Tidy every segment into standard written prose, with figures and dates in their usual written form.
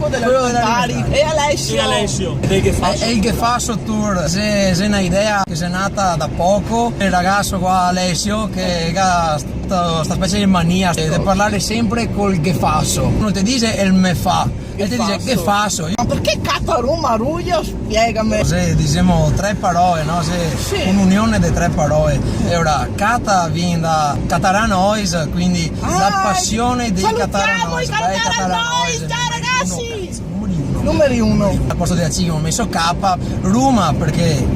quello dell'alimentari. E Alessio. Del Ghefasso. È il Ghefasso Tour, se è una idea che è nata da poco, il ragazzo qua Alessio che ha sta specie di mania di parlare sempre col Ghefasso. Non ti dice il me fa, e ti dice Ghefasso. Ma perché Catarum Ruglio? Spiegami. Se diciamo tre parole, no? Se un'unione di tre parole. E ora Cata viene da Cataranois, quindi la passione dei Cataranois. Ciao ragazzi! Numeri uno. Al posto della C ho messo K, Ruma perché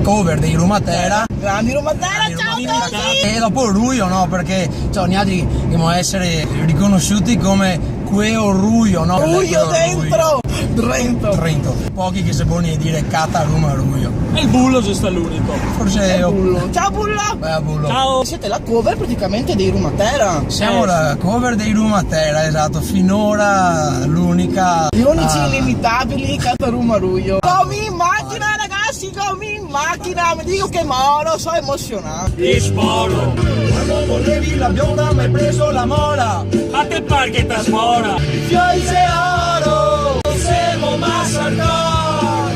cover dei Rumatera. Grandi Rumatera, ciao a tutti! E dopo Ruio, no? Perché ogni altri devono essere riconosciuti come queo Ruio, no? Ruio dentro! Trento. Pochi che si buoni a dire Cata, Ruma, Ruio. E il Bullo ci sta l'unico. Forse io. Bullo. Ciao Bullo! Beh, Bullo. Ciao! Siete la cover praticamente dei Rumatera. Siamo la cover dei Rumatera, esatto, finora l'unica. Gli unici inimitabili Cataruma Ruglio. Come in macchina ragazzi, come in macchina, mi dico che moro, sono emozionato. Ti sporo! Quando volevi la bionda mi hai preso la mora. A te par che ti smora! Fioi se oro, non siamo más hardcore.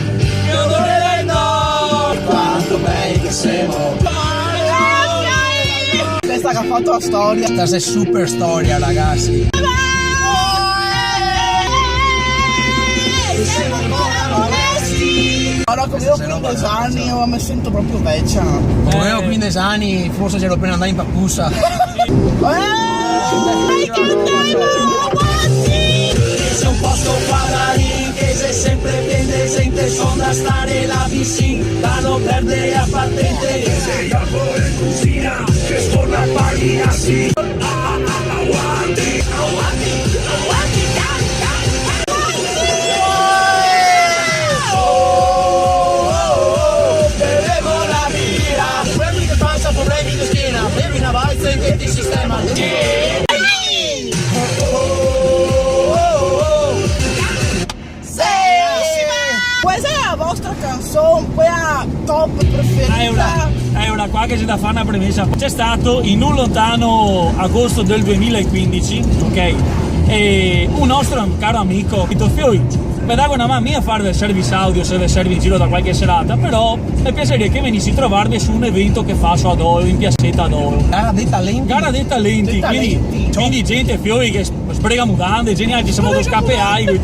Io dovrei no, quanto bei che siamo. Questa che ha fatto la storia. Questa è super storia ragazzi. Ora come io ho 15 anni io mi sento proprio vecchia. Come ho 15 anni forse c'ero appena andato in Papussa. C'è un posto padani che sei sempre ben decente, sono da stare là vicino, da non perdere a patente. Che sei algo in cucina, che sforna paghi assi. Aguanti. Bevevo la birra, problemi di pancia, problemi di schiena, bevi una valza e che ti sistema. Questa è la vostra canzone, quella top preferita? È una qua che c'è da fare una premessa. C'è stato in un lontano agosto del 2015, ok? E un nostro caro amico, Vito Fioi, mi dava una mano mia a fare del service audio se vi serve in giro da qualche serata, però mi piacerebbe che venissi a trovarvi su un evento che faccio ad Oro, in piazzetta ad Oro. Gara dei talenti. Gara dei talenti, quindi gente Fioi che sprega mutande, geniali, ci siamo due scappeai,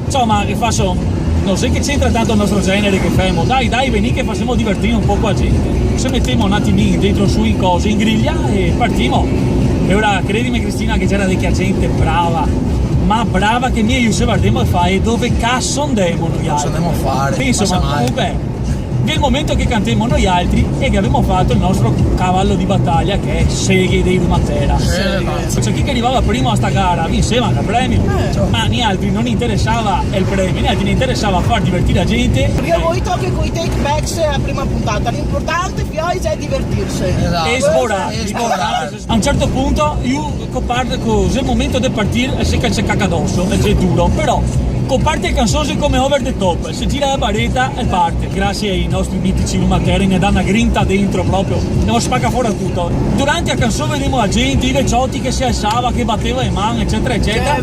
insomma che faccio. Non so che c'entra tanto il nostro genere che famo, dai veni che facciamo divertire un po' qua gente. Se mettiamo un attimino dentro su in cose, in griglia e partiamo. E ora credimi Cristina che c'era della gente brava, ma brava che io se guardiamo e fai dove cazzo andiamo noi altri. Cosa dobbiamo fare? Penso, ma comunque nel momento che cantiamo noi altri e che abbiamo fatto il nostro cavallo di battaglia che è Seghe dei Rumatera. C'è chi che arrivava prima a sta gara vinceva anche il premio, ma né altri non interessava il premio, né altri ne interessava far divertire la gente. Perché voi tocchi con i take backs la prima puntata, l'importante poi è divertirsi. Esatto. E sborare. A un certo punto io comparto così il momento di partire e se c'è cacca addosso, è duro, però comparte canzoni come Over the Top, si gira la baretta e parte, grazie ai nostri mitici Rumatera ne dà una grinta dentro proprio, non spacca fuori tutto. Durante la canzone vediamo la gente, i vecchiotti che si alzava, che batteva le mani, eccetera eccetera,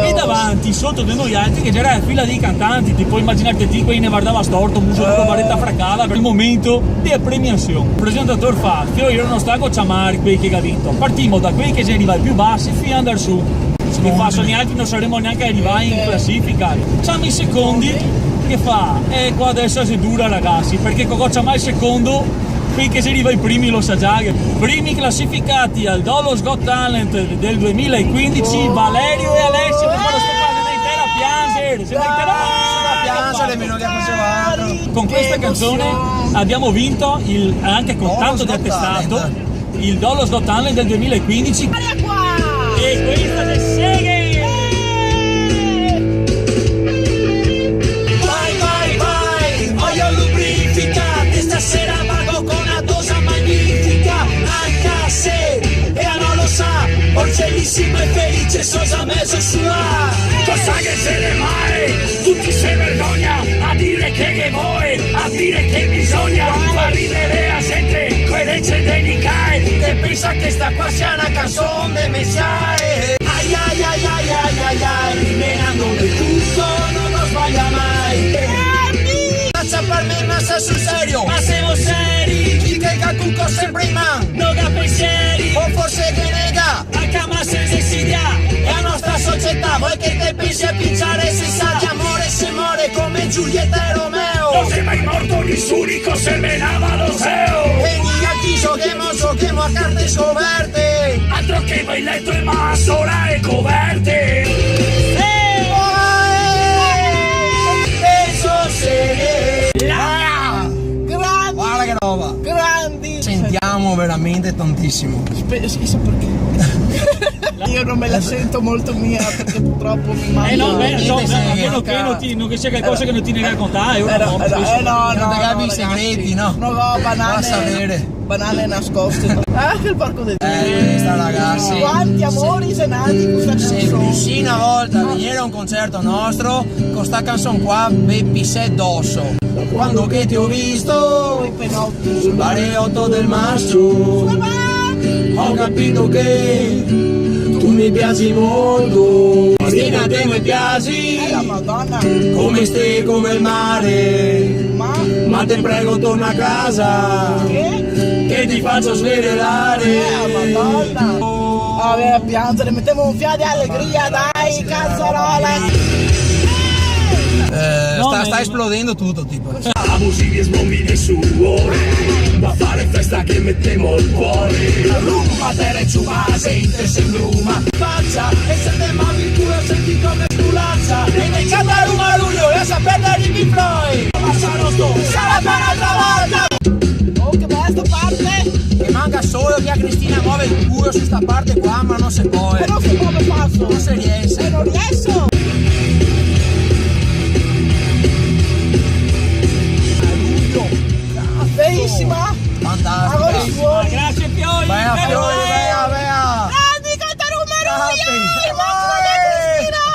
e davanti, sotto di noi altri, che c'era la fila dei cantanti, ti puoi immaginare te qui ne guardava storto, muso con la baretta fracata, per il momento di premiazione. Il presentatore fa, io non sto a chiamare quei che ha vinto, partimo da quelli che si arriva ai più bassi fino ad andare su. Se mi faccio neanche non saremo neanche arrivati in classifica. C'hanno i secondi che fa qua adesso è dura ragazzi, perché c'ha mai il secondo finché si arriva ai primi lo sa già. Primi classificati al Dolos Got Talent del 2015 Valerio e Alessio che fanno sto intera piangere con questa canzone abbiamo vinto anche con tanto di attestato il Dolos Got Talent del 2015 e questa è Seghe. Vai, voglio lubrificare, stasera vago con una dosa magnifica, anche se non lo sa, porcellissimo e felice sosa messo sua. Cosa che se ne mai, tutti se vergogna a dire che vuoi, a dire che bisogna far ridere a gente, quelle gente di cae, che pensa che sta qua sia una canzone messiae. Ai, rimenando del tutto. massa sul serio, ma siamo seri, chi che cacucco sempre in man, non ha pensieri, o forse che nega, a cama senza insidia, è la nostra società, voi che te pensi a pinciare se sa di amore se muore come Giulietta e Romeo, non sei mai morto nessuno se menava lo seo, e ni aquí giochiamo a carte scoperte, altro che vai letto e ma sola e coperte, penso se Grandi, guarda che roba, grandi. sentiamo veramente tantissimo. Chissà perché. Io non me la sento molto mia perché purtroppo mi manca. No, beh, niente insomma, a segreto. meno che non che sia qualcosa che non ti ne raccontai, ora no. no, Non te capi i ragazzi. segreti, no? No, Va a sapere. banane nascoste. Ah, che il porco del Sta ragazzi. Quanti amori se nati questa Se canzone. riuscì una volta a venire a un concerto nostro, con sta canzone qua beppi sei dosso. Quando che ti ho visto I penotti. sul bareotto del mastro, ho capito che tu mi piaci molto. Cristina, te mi piaci La Madonna. come stai, come il mare. Ma te prego torna a casa che ti faccio svegliare. La Madonna. Vabbè, a piangere, mettiamo un fiato di allegria, dai, cazzarola. Sta esplodendo tutto, tipo. abusivi e sbombi nel suore, da fare festa che mettiamo il cuore, la rumba terra ciuba, sente se bruma, faccia e se te mavi il culo senti come spulazza, e nei Cataruma luglio e sapete di Pink Floyd, passa lo sto, sarà per un'altra volta. Oh, che bella sta parte. Che manca solo che a Cristina muove il culo su sta parte qua, ma non si può. Però se come passo. Non si riesce. Non riesco. Bellissima. Fantastica. Allora si vuole. Grazie Pioli! Bea, bella, Fiori, bella. bea. Grandi Cataruma Grazie.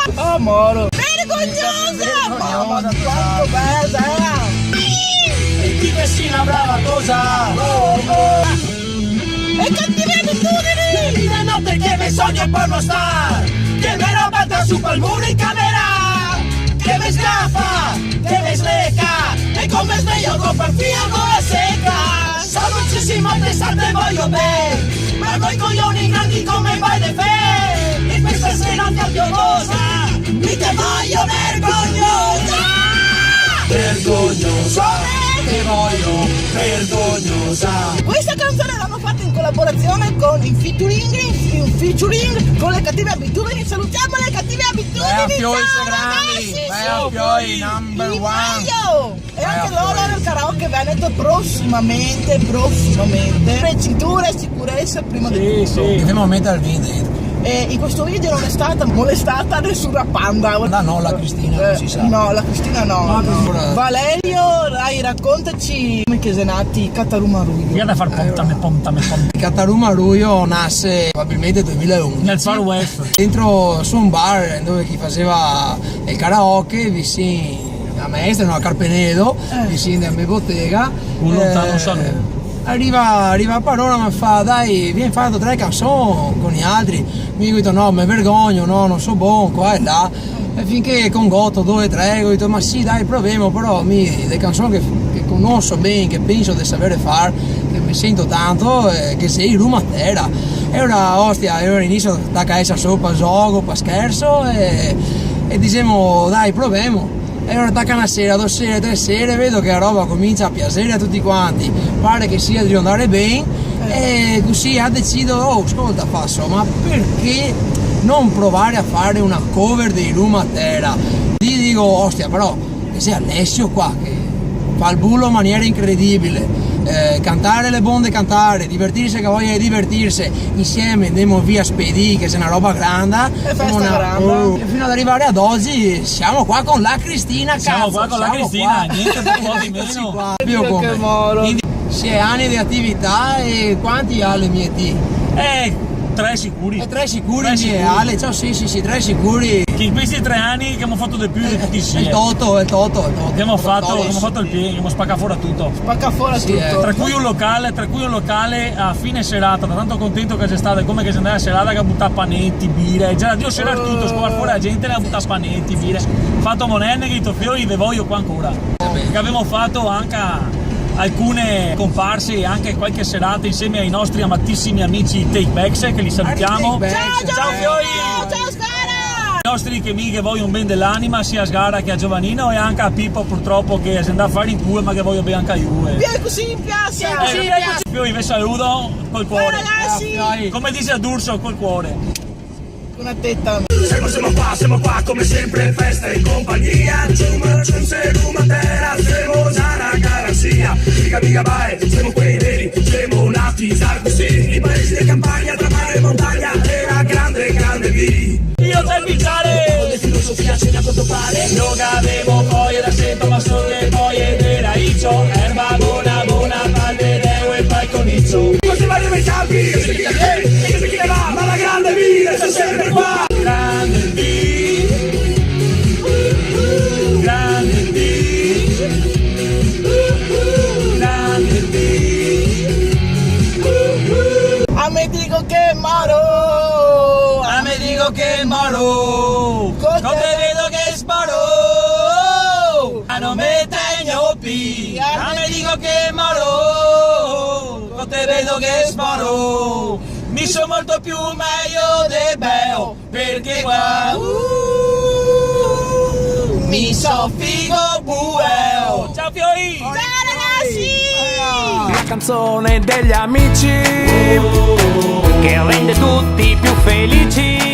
Cristina. Oh, moro. Vergognosa. Mamma mia, quanto bella. E ti pensi una brava cosa? E cattive abitudini. Di notte che mi sogno e porno star, che me lo batta su quel muro in camera, che mi scaffa, che mi sleca, e come sveglio con perfino ancora secca. Sono uccissimo a pensate voglio bene, ma coi coglioni grandi come vai de fe, e questa sera ti piovosa, mi te voglio vergognosa. Vergognosa. Te voglio vergognosa. Questa canzone l'hanno fatta in collaborazione con in featuring con le cattive abitudini. Salutiamo le cattive abitudini. Bea Fiori Ciao, grandi, ragazzi. Bea Fiori number Il one. Maio. E Bea anche loro Fiori. nel karaoke Veneto prossimamente. Sicura e sicurezza prima di tutto. Sì. Dobbiamo mettere il video. E in questo video non è stata molestata nessuna panda. No, la Cristina, non si sa. No, la Cristina no. allora. Valerio, dai, raccontaci come che sei nati Cataruma Ruglio. Vieni a far pontame. Cataruma Ruio nasce probabilmente nel 2011 Nel Far West. dentro su un bar dove chi faceva il karaoke vicino a Mestre, no, a Carpenedo, vicino a mia bottega. Un lontano saluto. Arriva a parola, mi fa dai vieni fatto 3 canzoni con gli altri, mi dico no mi vergogno, no non so buono qua e là, e finché con Gotto 2 o 3 ho detto ma sì dai proviamo, però le canzoni che conosco bene, che penso di sapere fare, che mi sento tanto, che sei Roma Terra, e ora ostia, io all'inizio da caessa sopra gioco, pa scherzo e diciamo dai proviamo. E ora attacca una sera, 2 sere, 3 sere, vedo che la roba comincia a piacere a tutti quanti, pare che sia di andare bene, e così ha deciso, oh ascolta Fasso, ma perché non provare a fare una cover dei Roma Terra? Gli dico, ostia però, che sia Alessio qua, che fa il bullo in maniera incredibile, cantare le bonde cantare, divertirsi che voglia di divertirsi, insieme andiamo via Spedì che è una roba grande, grande. e fino ad arrivare ad oggi siamo qua con la Cristina, Siamo cazzo, qua con la siamo Cristina, qua. niente po' di Eccoci meno. qua. Dio, Io che moro. Quindi 6 anni di attività e quanti ha le mie T? 3 sicuri. E 3 sicuri, Tre sicuri. Ale, ciao, sì, 3 sicuri. Che in questi 3 anni che abbiamo fatto di più di tutti È insieme. il Toto. Abbiamo fatto il pieno, abbiamo spaccato fuori tutto. Spacca fuori Sì, tutto. Tra cui un locale a fine serata, tanto contento che c'è stato, come che si andava a serata che ha buttato panetti, birre, già Dio c'era tutto, scovare fuori la gente, ne ha buttato panetti, birre, fatto monenne, che fiori ve voglio qua ancora. Che abbiamo fatto anche alcune comparse e anche qualche serata insieme ai nostri amatissimi amici Take Backs, che li salutiamo. Take Backs. Ciao fiori! Ciao Scara! I nostri che mi che vogliono bene dell'anima, sia a Sgara che a Giovannino, e anche a Pippo purtroppo che si andava a fare in cuore ma che voglio bene anche a Juve. Vieni così in piazza! Fiori vi saluto col Ciao cuore. ragazzi! Come dice a D'Urso, col cuore. Una tetta. Siamo qua come sempre, festa in compagnia. Cium, serum, terra, siamo già una garanzia. Mica vai, siamo quelli veri, siamo nati così. I paesi di campagna, tra mare e montagna, e la grande via. Io per pizzare! Di filosofia ce ne a quanto pare. Non avevo poi da sento ma solo che poi era iccio. Erba buona, parte deo e poi con iccio. Così vai nei campi, che si chi ne va, ma la grande via, sta sempre qua. Grande B, grande B, grande B. A me dico che moro! A me dico che moro, Con come te vedo che sparo. A non me tegno P. A me dico che moro, con te vedo che sparo. Mi sono molto più meglio de Beo, perché qua mi so figo bueo. Ciao fiori! Ciao ragazzi! La canzone degli amici che rende tutti più felici.